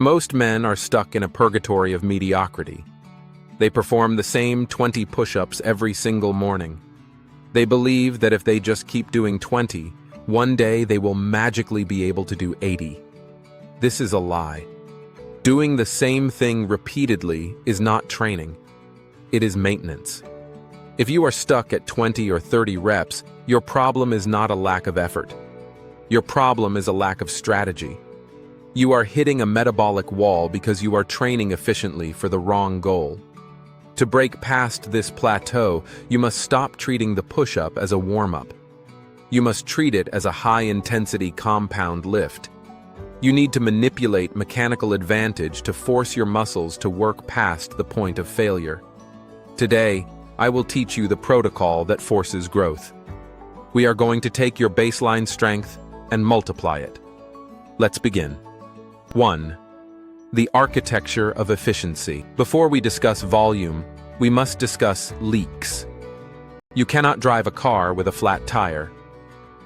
Most men are stuck in a purgatory of mediocrity. They perform the same 20 push-ups every single morning. They believe that if they just keep doing 20, one day they will magically be able to do 80. This is a lie. Doing the same thing repeatedly is not training. It is maintenance. If you are stuck at 20 or 30 reps, your problem is not a lack of effort. Your problem is a lack of strategy. You are hitting a metabolic wall because you are training efficiently for the wrong goal. To break past this plateau, you must stop treating the push-up as a warm-up. You must treat it as a high-intensity compound lift. You need to manipulate mechanical advantage to force your muscles to work past the point of failure. Today, I will teach you the protocol that forces growth. We are going to take your baseline strength and multiply it. Let's begin. 1. The architecture of efficiency. Before we discuss volume, we must discuss leaks. You cannot drive a car with a flat tire,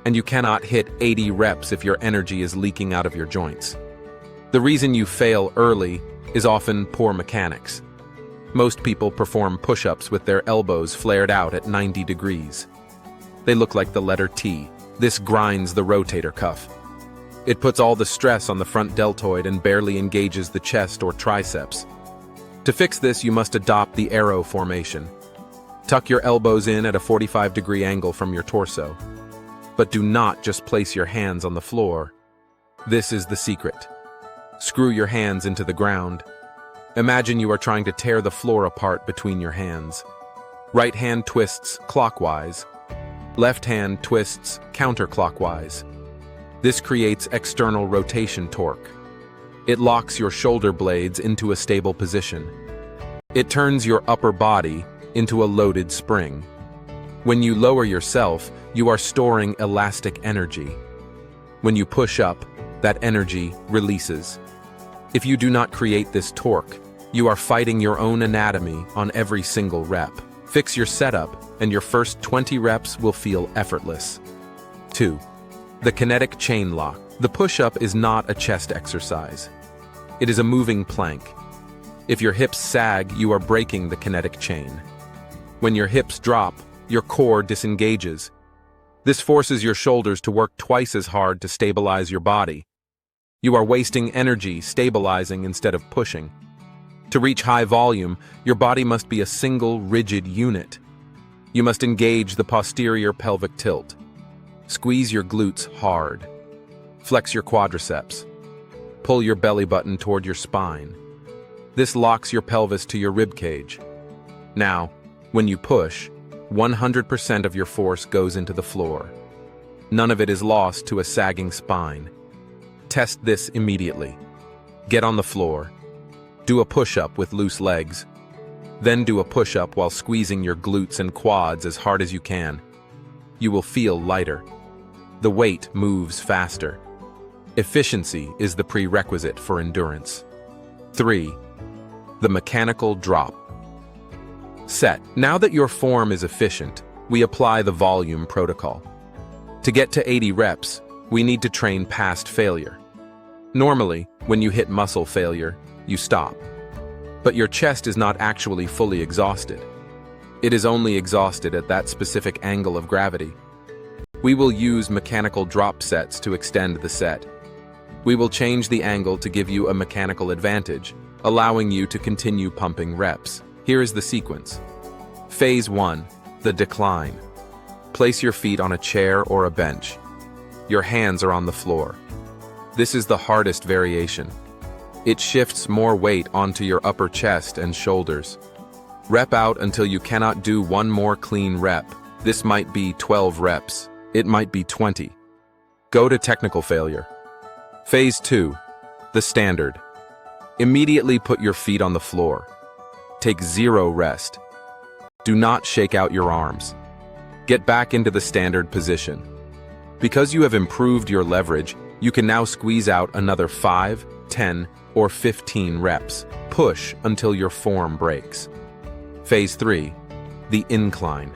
and you cannot hit 80 reps if your energy is leaking out of your joints. The reason you fail early is often poor mechanics. Most people perform push-ups with their elbows flared out at 90 degrees. They look like the letter T. This grinds the rotator cuff. It puts all the stress on the front deltoid and barely engages the chest or triceps. To fix this, you must adopt the arrow formation. Tuck your elbows in at a 45-degree angle from your torso. But do not just place your hands on the floor. This is the secret. Screw your hands into the ground. Imagine you are trying to tear the floor apart between your hands. Right hand twists clockwise. Left hand twists counterclockwise. This creates external rotation torque. It locks your shoulder blades into a stable position. It turns your upper body into a loaded spring. When you lower yourself, you are storing elastic energy. When you push up, that energy releases. If you do not create this torque, you are fighting your own anatomy on every single rep. Fix your setup, and your first 20 reps will feel effortless. 2. The kinetic chain lock. The push-up is not a chest exercise. It is a moving plank. If your hips sag, you are breaking the kinetic chain. When your hips drop, your core disengages. This forces your shoulders to work twice as hard to stabilize your body. You are wasting energy stabilizing instead of pushing. To reach high volume, your body must be a single, rigid unit. You must engage the posterior pelvic tilt. Squeeze your glutes hard. Flex your quadriceps. Pull your belly button toward your spine. This locks your pelvis to your rib cage. Now, when you push, 100% of your force goes into the floor. None of it is lost to a sagging spine. Test this immediately. Get on the floor. Do a push-up with loose legs. Then do a push-up while squeezing your glutes and quads as hard as you can. You will feel lighter. The weight moves faster. Efficiency is the prerequisite for endurance. 3. The mechanical drop. Set. Now that your form is efficient, we apply the volume protocol. To get to 80 reps, we need to train past failure. Normally, when you hit muscle failure, you stop. But your chest is not actually fully exhausted. It is only exhausted at that specific angle of gravity. We will use mechanical drop sets to extend the set. We will change the angle to give you a mechanical advantage, allowing you to continue pumping reps. Here is the sequence. Phase 1, the decline. Place your feet on a chair or a bench. Your hands are on the floor. This is the hardest variation. It shifts more weight onto your upper chest and shoulders. Rep out until you cannot do one more clean rep. This might be 12 reps. It might be 20. Go to technical failure. Phase 2, the standard. Immediately put your feet on the floor. Take 0 rest. Do not shake out your arms. Get back into the standard position. Because you have improved your leverage, you can now squeeze out another 5, 10, or 15 reps. Push until your form breaks. Phase 3, the incline.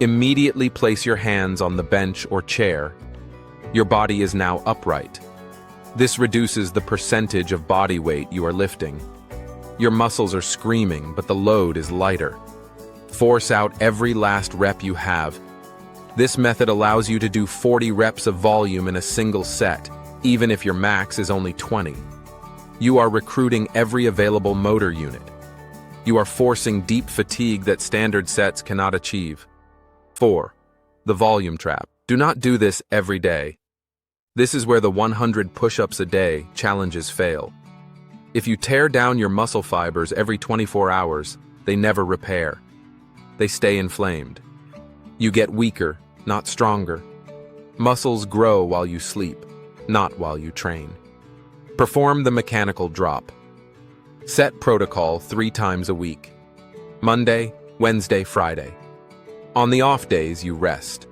Immediately place your hands on the bench or chair. Your body is now upright. This reduces the percentage of body weight you are lifting. Your muscles are screaming, but the load is lighter. Force out every last rep you have. This method allows you to do 40 reps of volume in a single set, even if your max is only 20. You are recruiting every available motor unit. You are forcing deep fatigue that standard sets cannot achieve. 4. The volume trap. Do not do this every day. This is where the 100 push-ups a day challenges fail. If you tear down your muscle fibers every 24 hours, they never repair. They stay inflamed. You get weaker, not stronger. Muscles grow while you sleep, not while you train. Perform the mechanical drop. Set protocol 3 times a week. Monday, Wednesday, Friday. On the off days, you rest.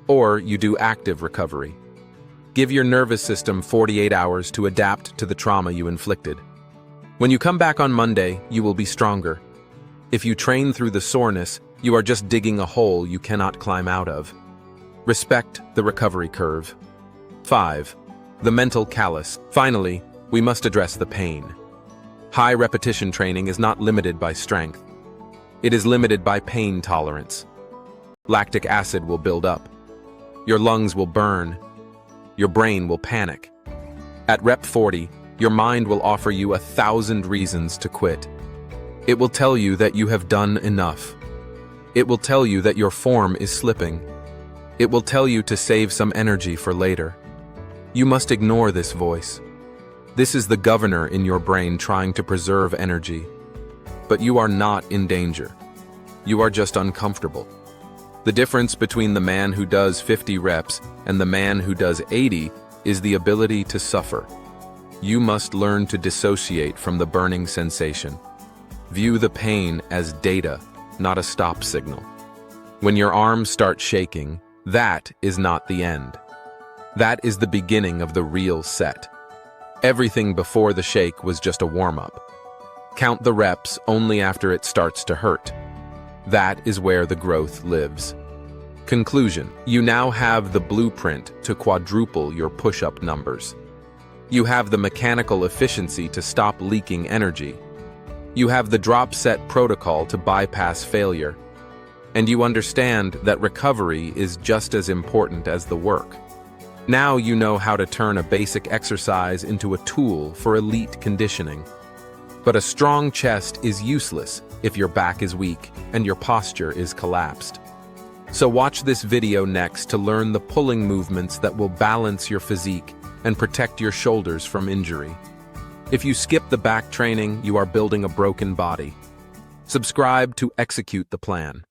Or you do active recovery. Give your nervous system 48 hours to adapt to the trauma you inflicted. When you come back on Monday, you will be stronger. If you train through the soreness, you are just digging a hole you cannot climb out of. Respect the recovery curve. 5. The mental callous. Finally, we must address the pain. High repetition training is not limited by strength. It is limited by pain tolerance. Lactic acid will build up. Your lungs will burn. Your brain will panic. At rep 40, your mind will offer you 1,000 reasons to quit. It will tell you that you have done enough. It will tell you that your form is slipping. It will tell you to save some energy for later. You must ignore this voice. This is the governor in your brain trying to preserve energy. But you are not in danger. You are just uncomfortable. The difference between the man who does 50 reps and the man who does 80 is the ability to suffer. You must learn to dissociate from the burning sensation. View the pain as data, not a stop signal. When your arms start shaking, that is not the end. That is the beginning of the real set. Everything before the shake was just a warm-up. Count the reps only after it starts to hurt. That is where the growth lives. Conclusion: you now have the blueprint to quadruple your push-up numbers. You have the mechanical efficiency to stop leaking energy. You have the drop set protocol to bypass failure. And you understand that recovery is just as important as the work. Now you know how to turn a basic exercise into a tool for elite conditioning. But a strong chest is useless if your back is weak and your posture is collapsed. So watch this video next to learn the pulling movements that will balance your physique and protect your shoulders from injury. If you skip the back training, you are building a broken body. Subscribe to execute the plan.